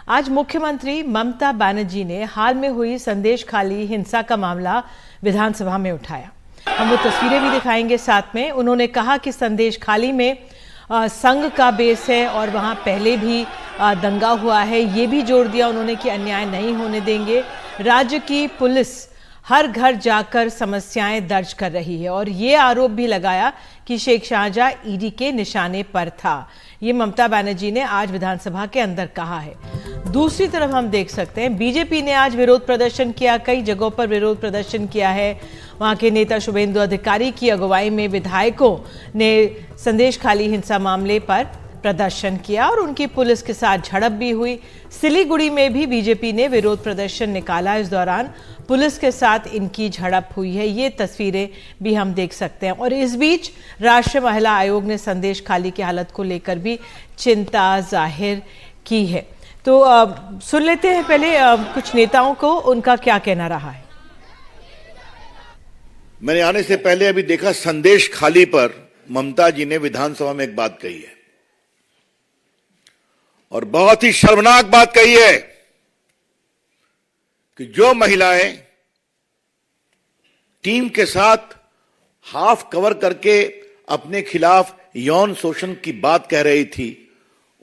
आज मुख्यमंत्री ममता बनर्जी ने हाल में हुई संदेशखाली हिंसा का मामला विधानसभा में उठाया। हम वो तस्वीरें भी दिखाएंगे साथ में। उन्होंने कहा कि संदेशखाली में संघ का बेस है और वहां पहले भी दंगा हुआ है। ये भी जोड़ दिया उन्होंने कि अन्याय नहीं होने देंगे। राज्य की पुलिस हर घर जाकर समस्याएं दर्ज कर रही है और ये आरोप भी लगाया कि शेख शाहजहां ईडी के निशाने पर था। ये ममता बनर्जी ने आज विधानसभा के अंदर कहा है। दूसरी तरफ हम देख सकते हैं बीजेपी ने आज विरोध प्रदर्शन किया, कई जगहों पर विरोध प्रदर्शन किया है। वहां के नेता शुभेंदु अधिकारी की अगुवाई में विधायकों ने संदेशखाली हिंसा मामले पर प्रदर्शन किया और उनकी पुलिस के साथ झड़प भी हुई। सिलीगुड़ी में भी बीजेपी ने विरोध प्रदर्शन निकाला। इस दौरान पुलिस के साथ इनकी झड़प हुई है। ये तस्वीरें भी हम देख सकते हैं। और इस बीच राष्ट्रीय महिला आयोग ने संदेशखाली की हालत को लेकर भी चिंता जाहिर की है। तो सुन लेते हैं पहले कुछ नेताओं को, उनका क्या कहना रहा है। मैंने आने से पहले अभी देखा संदेशखाली पर ममता जी ने विधानसभा में एक बात कही है और बहुत ही शर्मनाक बात कही है कि जो महिलाएं टीम के साथ हाफ कवर करके अपने खिलाफ यौन शोषण की बात कह रही थी,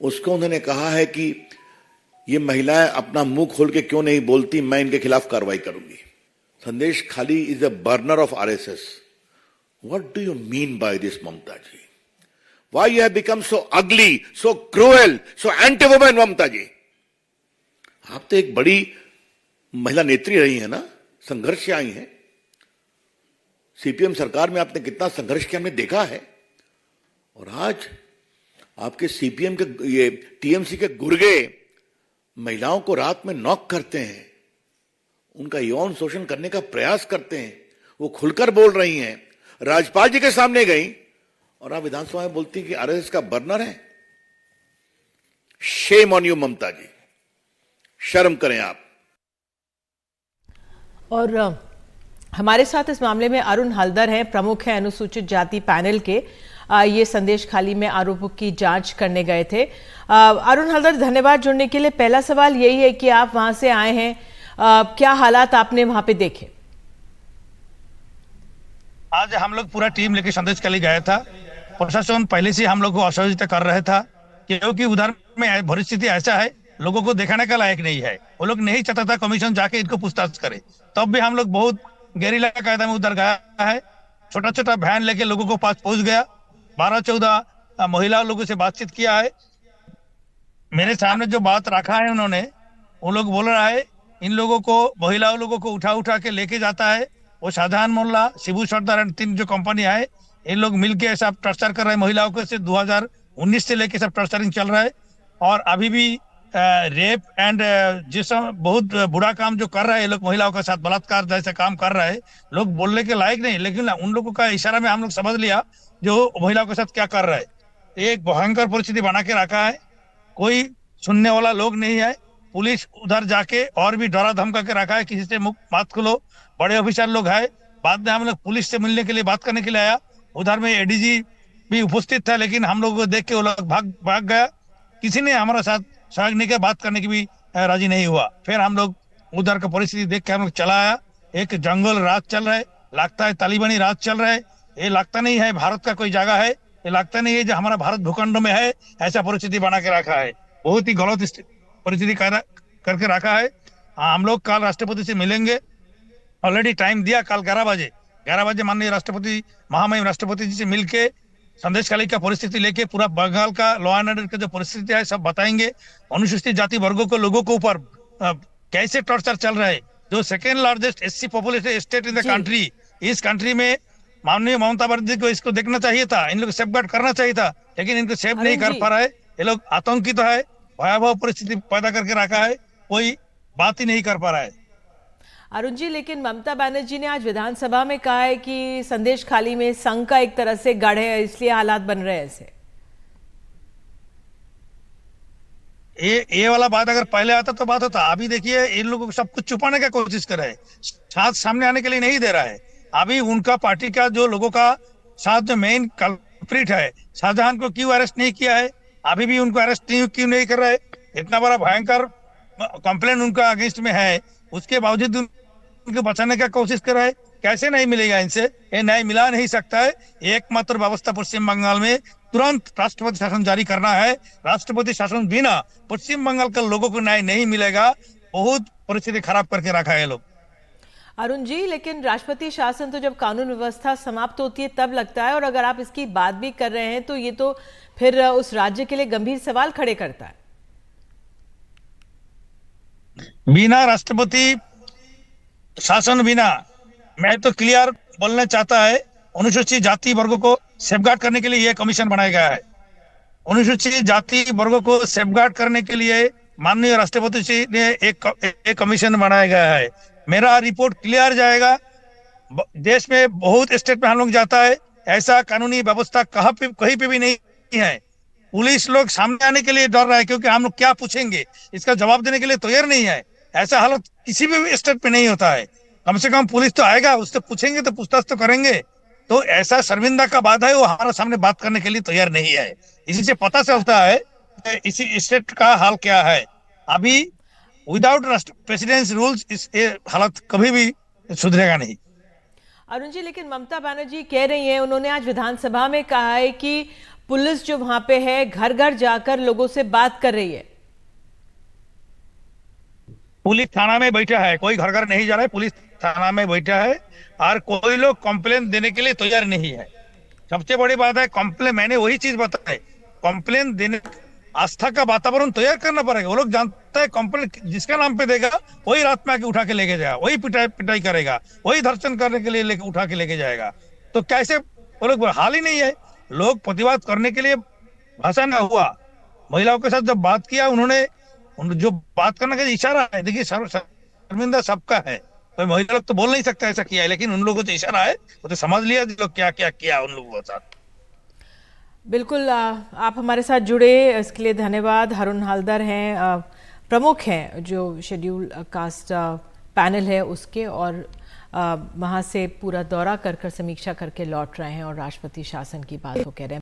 उसको उन्होंने कहा है कि ये महिलाएं अपना मुंह खोल के क्यों नहीं बोलती, मैं इनके खिलाफ कार्रवाई करूंगी। Sandeshkhali is a burner of RSS. What do you mean by this Mamata ji? Why you have become so ugly, so cruel, so anti-woman, ममता जी? आप तो एक बड़ी महिला नेत्री रही हैं ना, संघर्ष से आई हैं। सीपीएम सरकार में आपने कितना संघर्ष किया हमने देखा है। और आज आपके सीपीएम के ये टीएमसी के गुर्गे महिलाओं को रात में नॉक करते हैं, उनका यौन शोषण करने का प्रयास करते हैं। वो खुलकर बोल रही हैं, राज्यपाल जी के सामने गई और आप विधानसभा में बोलती हैं कि आरएसएस का बर्नर है। शेम ऑन यू ममता जी, शर्म करें आप। और हमारे साथ इस मामले में अरुण हलदर हैं, प्रमुख हैं अनुसूचित जाति पैनल के। ये संदेशखाली में आरोपों की जांच करने गए थे। अरुण हलदर, धन्यवाद जुड़ने के लिए। पहला सवाल यही है कि आप वहां से आए हैं, क्या हालात आपने वहां पे देखे? आज हम लोग पूरा टीम लेके संदेशखाली गया था। प्रशासन पहले से हम लोग को असहयोगित कर रहा था क्योंकि उधर में परिस्थिति ऐसा है, लोगों को दिखाने का लायक नहीं है। वो लोग नहीं चाहता था कमीशन जाके इनको पूछताछ करे। तब भी हम लोग बहुत गहरीला कायदा में उधर गया है। छोटा छोटा वैन लेके लोगों को पास पहुंच गया। 12-14 महिला लोगों से बातचीत किया है। मेरे सामने जो बात रखा है उन्होंने, वो लोग बोल रहा है इन लोगों को, महिलाओं लोगों को उठा उठा के लेके जाता है। वो शाहजहान मोल्ला, शिबू सरदार, 3 जो कंपनी है, इन लोग मिलके ऐसा टॉर्चर कर रहे हैं महिलाओं को। 2019 से लेके सब टॉर्चरिंग चल रहा है। और अभी भी रेप एंड जिस बहुत बुरा काम जो कर रहा है ये लोग, महिलाओं के साथ बलात्कार जैसे काम कर रहा है। लोग बोलने के लायक नहीं, लेकिन उन लोगों का इशारा में हम लोग समझ लिया जो महिलाओं के साथ क्या कर रहा है। एक भयंकर परिस्थिति बना के रखा है, कोई सुनने वाला लोग नहीं है। पुलिस उधर जाके और भी डरा धमका के रखा है, किसी से मुख मत खोलो। बड़े ऑफिसर लोग है। बाद में हम लोग पुलिस से मिलने के लिए, बात करने के लिए आया। उधर में एडीजी भी उपस्थित था, लेकिन हम लोगों को देख के वो लोग भाग गया। किसी ने हमारे साथ सहयोग के बात करने की भी राजी नहीं हुआ। फिर हम लोग उधर का परिस्थिति देख के हम लोग चला आया। एक जंगल राज चल रहा है, लगता है तालिबानी राज चल रहा है। ये लगता नहीं है भारत का कोई जगह है, ये लगता नहीं है जो हमारा भारत भूखंड में है। ऐसा परिस्थिति बना के रखा है, बहुत ही गलत परिस्थिति करके रखा है। हम लोग कल राष्ट्रपति से मिलेंगे, ऑलरेडी टाइम दिया। कल 11 बजे माननीय राष्ट्रपति, महामहिम राष्ट्रपति जी से मिलके संदेशखाली का परिस्थिति लेके पूरा बंगाल का लॉ एंड ऑर्डर का जो परिस्थिति है सब बताएंगे। अनुसूचित जाति वर्गों को, लोगों के ऊपर कैसे टॉर्चर चल रहा है। जो second largest SC populated state in the country, इस कंट्री में माननीय ममता बनर्जी को इसको देखना चाहिए था, इन लोग सेफगार्ड करना चाहिए था, लेकिन इनको सेफ नहीं कर पा रहा है। ये लोग आतंकित है, भयावह परिस्थिति पैदा करके रखा है, कोई बात ही नहीं कर पा रहा है। अरुण जी, लेकिन ममता बनर्जी ने आज विधानसभा में कहा है कि संदेशखाली में संघ का एक तरह से गढ़ है, इसलिए हालात बन रहे हैं ऐसे। ये वाला बात अगर पहले आता तो बात होता। अभी देखिए इन लोगों को सब कुछ छुपाने का कोशिश कर रहे हैं, साथ सामने आने के लिए नहीं दे रहा है। अभी उनका पार्टी का जो लोगों का साथ जो मेन कल्प्रिट है, शाहजहां को क्यों अरेस्ट नहीं किया है? अभी भी उनको अरेस्ट क्यों नहीं कर रहा है? इतना बड़ा भयंकर कंप्लेन उनका अगेंस्ट में है, उसके बावजूद उनको बचाने का कोशिश कर रहा है। कैसे नहीं मिलेगा इनसे? ये न्याय मिला नहीं सकता है। एकमात्र व्यवस्था पश्चिम बंगाल में तुरंत राष्ट्रपति शासन जारी करना है। राष्ट्रपति शासन बिना पश्चिम बंगाल के लोगों को न्याय नहीं मिलेगा। बहुत परिस्थिति खराब करके रखा है लोग। अरुण जी, लेकिन राष्ट्रपति शासन तो जब कानून व्यवस्था समाप्त होती है तब लगता है, और अगर आप इसकी बात भी कर रहे हैं तो ये तो फिर उस राज्य के लिए गंभीर सवाल खड़े करता है। बिना राष्ट्रपति शासन बिना, मैं तो क्लियर बोलना चाहता है, अनुसूचित जाति वर्गों को सेफगार्ड करने के लिए यह कमीशन बनाया गया है। अनुसूचित जाति वर्गों को सेफगार्ड करने के लिए माननीय राष्ट्रपति जी ने एक कमीशन बनाया गया है। मेरा रिपोर्ट क्लियर जाएगा। देश में बहुत स्टेट में हम लोग जाता है, ऐसा कानूनी व्यवस्था कहीं पे भी नहीं है। पुलिस लोग सामने आने के लिए डर रहा है, क्योंकि हम लोग क्या पूछेंगे इसका जवाब देने के लिए तैयार नहीं है। ऐसा हालत किसी भी स्टेट पे नहीं होता है। कम से कम पुलिस तो आएगा, उससे पूछेंगे तो पूछताछ तो करेंगे। तो ऐसा शर्मिंदा का बात है, वो हमारे सामने बात करने के लिए तैयार नहीं है। इसी से पता चलता है इसी स्टेट का हाल क्या है। अभी विदाउट प्रेसिडेंस रूल्स इस हालत कभी भी सुधरेगा नहीं। अरुण जी, लेकिन ममता बनर्जी कह रही हैं, उन्होंने आज विधानसभा में कहा है कि पुलिस जो वहां पे है घर घर जाकर लोगों से बात कर रही है। पुलिस थाना में बैठा है, कोई घर घर नहीं जा रहा है, पुलिस थाना में बैठा है और कोई लोग कंप्लेन देने के लिए तैयार नहीं है। सबसे बड़ी बात है कंप्लेन, मैंने वही चीज बताई, कंप्लेन देने आस्था का वातावरण तैयार करना पड़ेगा। वो लोग जानता है कंप्लेन जिसका नाम पे देगा वही रात में आके उठा के लेके जाएगा, वही पिटाई करेगा, वही धर्षण करने के लिए उठा के लेके जाएगा। तो कैसे, वो लोग हाल ही नहीं है। लोग प्रतिवाद करने के लिए भाषा ना हुआ, महिलाओं के साथ जब बात किया उन्होंने, जो बात करने का इशारा है, देखिए शर्मिंदा सबका है, तो महिला लोग तो बोल नहीं सकता ऐसा किया है, लेकिन उन लोगों को इशारा है, वो तो समझ लिया लोग क्या क्या किया उन लोगों के साथ। बिल्कुल, आप हमारे साथ जुड़े इसके लिए धन्यवाद। अरुण हालदर हैं, प्रमुख हैं जो शेड्यूल कास्ट पैनल है उसके, और वहाँ से पूरा दौरा कर समीक्षा करके लौट रहे हैं और राष्ट्रपति शासन की बात को कह रहे हैं।